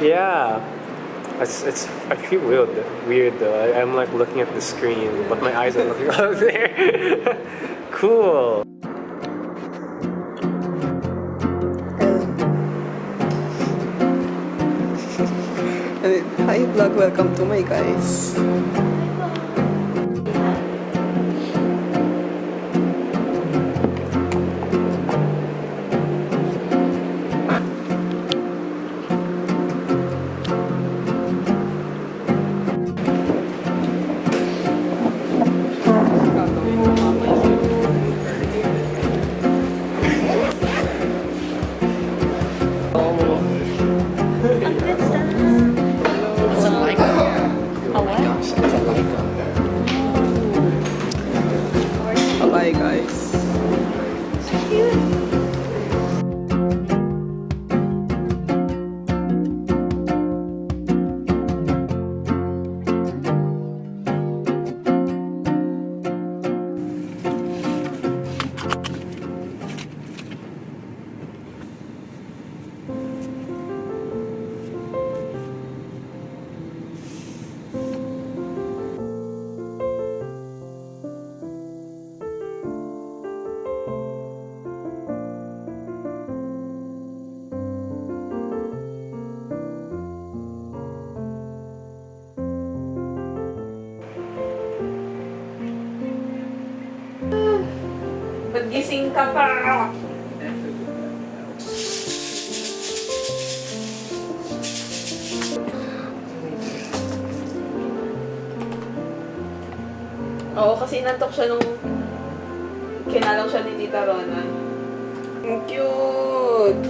Yeah. I feel weird though. I'm like looking at the screen, but my eyes are looking up there. Cool. Hi vlog, welcome to my guys. Bye guys. Paggising ka pa! Oo, kasi inantok siya nung kinalang siya ni Tita Rona. Ang cute!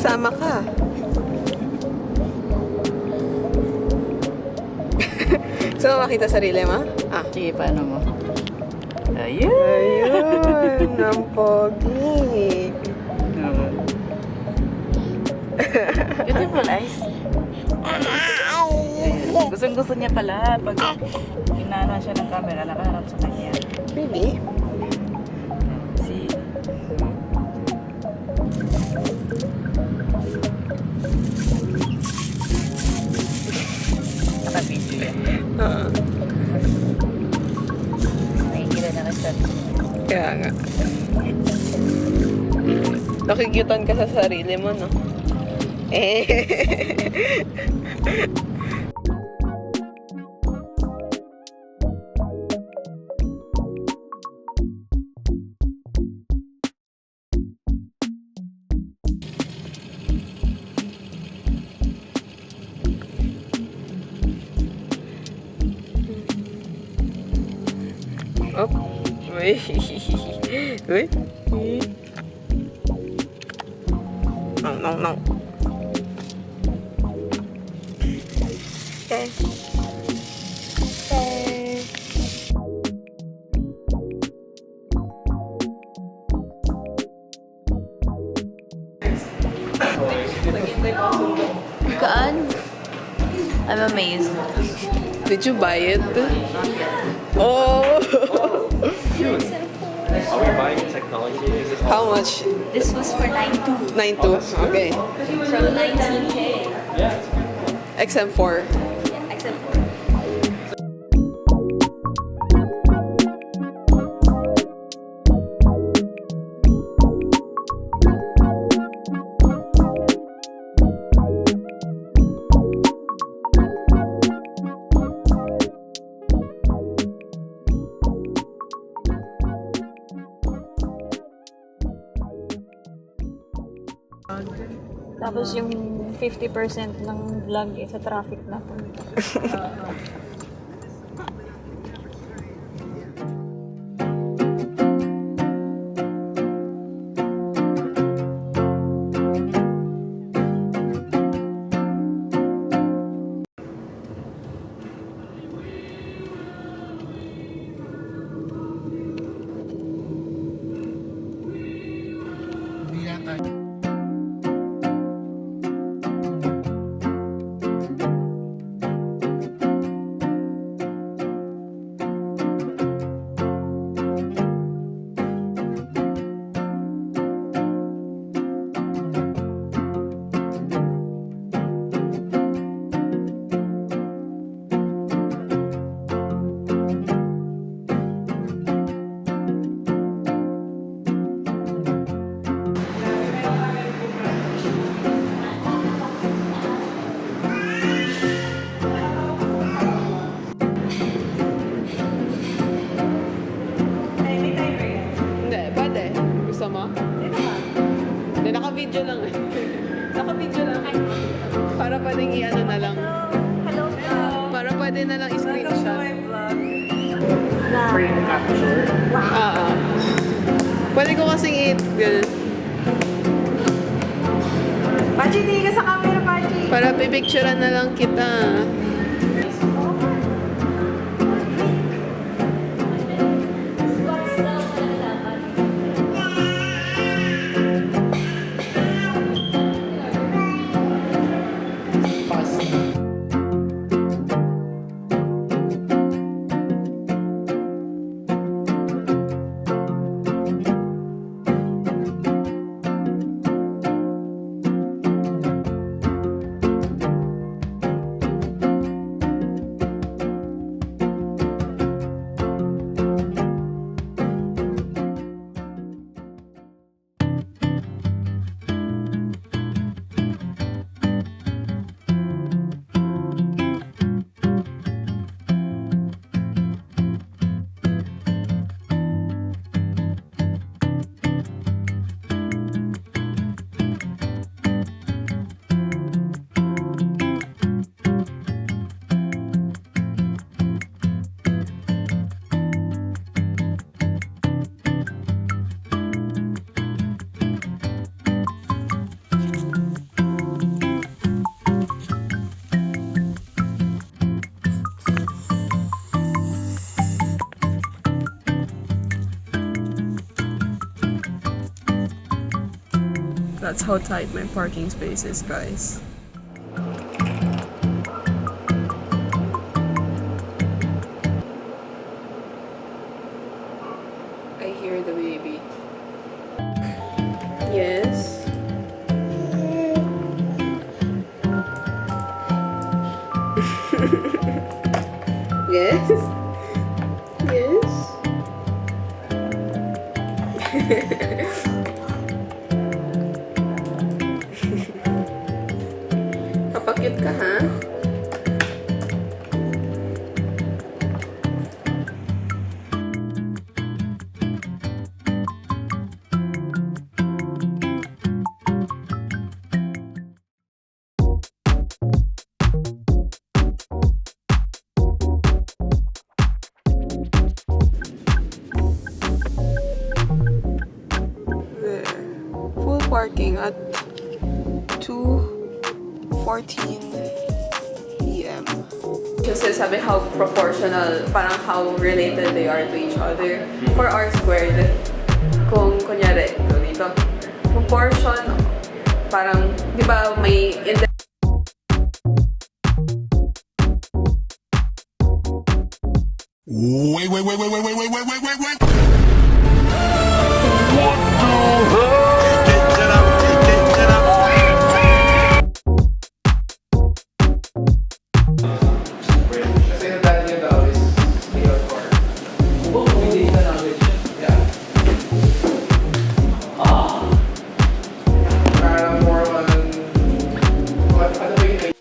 Kasama ka. Gusto mo makita sarili mo? Ah. Sige, paano mo? Ayun! Ayun, ang pogi. Beautiful eyes. Gustong-gusto niya pala pag inaano siya ng camera, nakaharap sa kanya. Really? Si... Naka-video yan. Nakikita na ka Kaya nga. Nakigyutan ka sa sarili mo, no? Eh. Oh. Uy. Uy. No, no, no. Okay. Okay. Kaan? I'm amazed. Did you buy it? Oh. Are we buying technology? Is this How much? This was for 9.2 9.2. Okay. from 19K. XM4. Yeah, except for Tapos yung 50% ng vlog sa traffic na po. Naka-video lang. Para pwedeng i-ano na lang. Hello, vlog. Para pwede na lang i-screenshot. Frame capture. Oo. Pwede ko kasing ganun. Pachi, tingin ka sa camera, Pachi. Para pipicturean na lang kita. That's how tight my parking space is, guys. I hear the baby. Yes. Yes. Yes. Kapakit ka, ha? There. Full parking at 2:14 p.m. Kasi sabi how proportional, parang how related they are to each other. For R squared, kung kunyari, dito, proportion, parang, di ba may Wait. Kasi yung dati niya daw is layout for. Hindi na namin siya. Yeah. Parang more on ano ba yung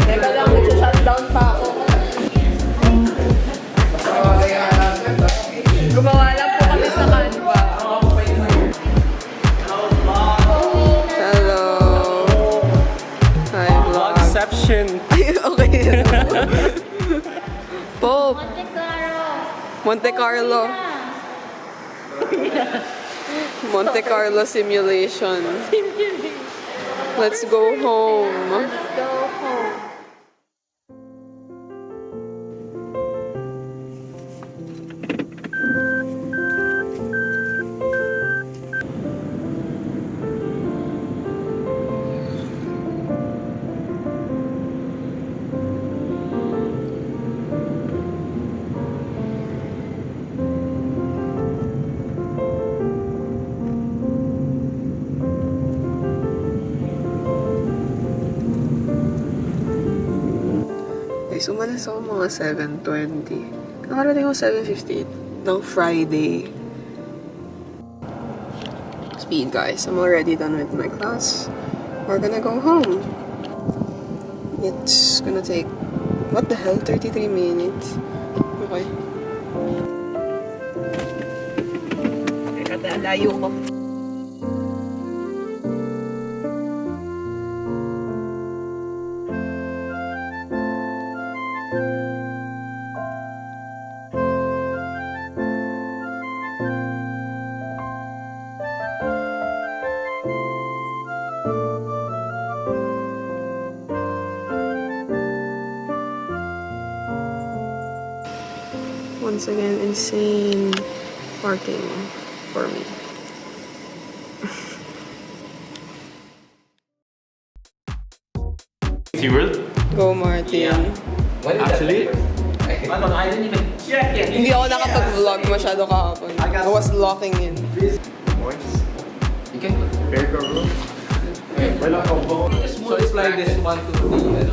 Teka lang, nag-shutdown pa ako. Gumawa lang po kami sa Canva. Hello. Hi, vlog. Vlogception. Okay. Pope. Monte Carlo. Monte Carlo simulation. Let's go home. Guys, umalis ako mga 7:20. Nakarating ako 7:58 ng Friday. Speed, guys. I'm already done with my class. We're gonna go home. It's gonna take What the hell? 33 minutes. Okay. Teka, layo ko. Once again, insane parking for me. SeaWorld? Go, Martin. Actually? I didn't even check it. Hindi ako nakapag-vlog masyado kahapon. I was locking in. You can So it's like this 1, 2, 3,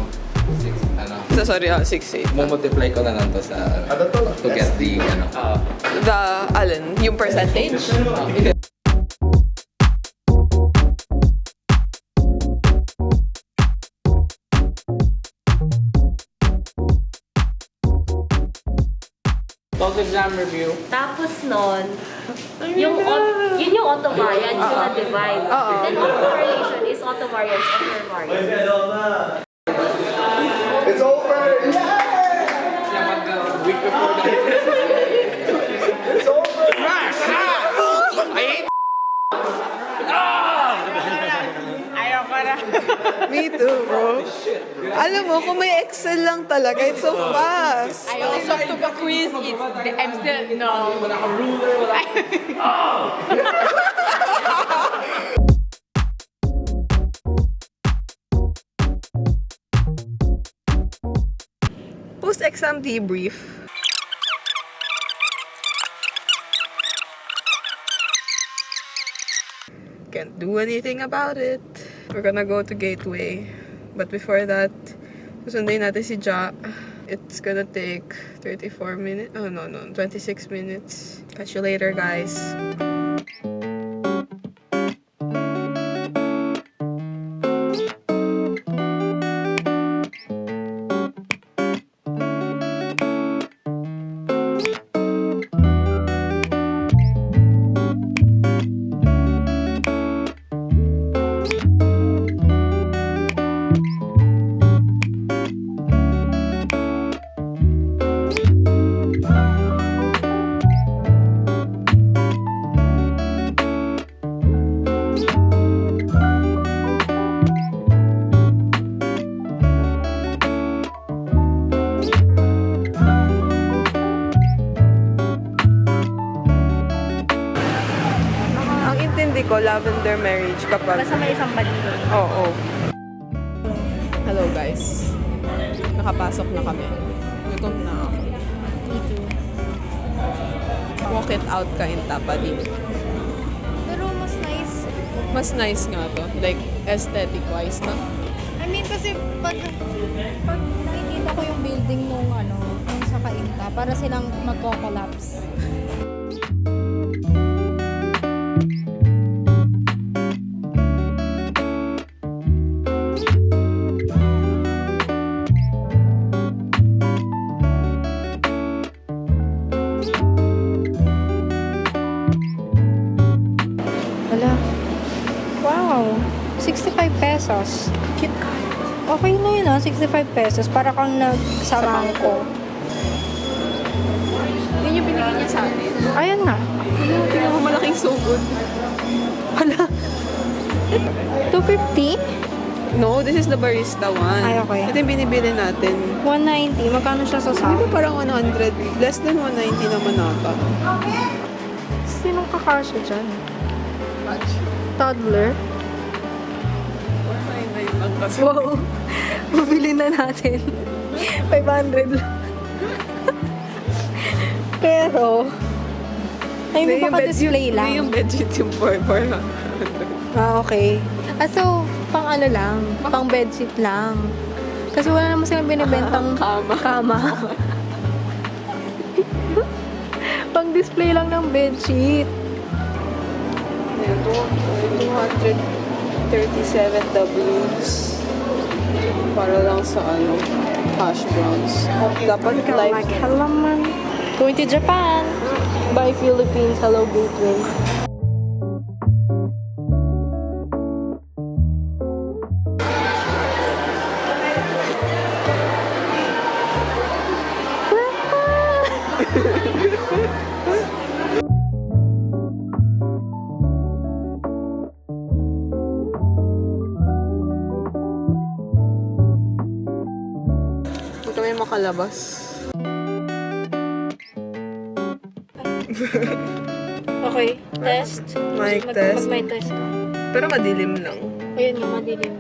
6, Sorry, 6-8. Mo-multiply ko na lang to sa, to get the, The, alin? Yung percentage? Post-exam review. Tapos nun, yun yung autovariance, yung na-divide. Then autocorrelation is autovariance of your variance. It's over! Week before that. It's over! Me too, bro. Alam mo, kung may Excel lang talaga, it's so fast. I also took a quiz. I'm still, no. Post-exam debrief. Can't do anything about it. We're gonna go to Gateway. But before that, susundin natin si Ja. It's gonna take 34 minutes. Oh, no, 26 minutes. Catch you later, guys. Ko lavender marriage kapag Basta may isang balito. Oo. Hello guys. Nakapasok na kami. Gutom na ako. Walk it out ka in Tapadi. Pero mas nice. Mas nice nga to. Like, aesthetic wise na. I mean, kasi pag nakikita ko yung building nung sa Kainta, para silang magko-collapse. Wala. Wow. 65 pesos. Kit Kat. Okay na yun 65 pesos. Para kang nagsamahan ko. Yun yung binigay niya sa atin. Ayan nga. Tingnan mo malaking sugod. Wala. 250? No, this is the barista one. Ay, okay. Ito yung binibili natin. 190. Magkano siya sa Di sa? ba parang 100? Less than 190 naman ata. Sinong kakasya dyan? Toddler? 199 lang kasi. Wow. Bumili na natin. 500 lang. Pero, ay, hindi pa ka-display lang. Hindi yung bedsheet yung 400. Ah, okay. So, pang ano lang, pang bedsheet lang. Kasi wala naman silang binibentang kama. Pang display lang ng bedsheet. Ayan, 237 Ws. Para lang sa ano. hash browns. Dapat life. Like, hello man. Going to Japan. Bye Philippines. Hello Gateway. Huwag kami makalabas. Okay, test. Mic test. Mag-mic test ka. Pero madilim lang. Ayun nga, madilim.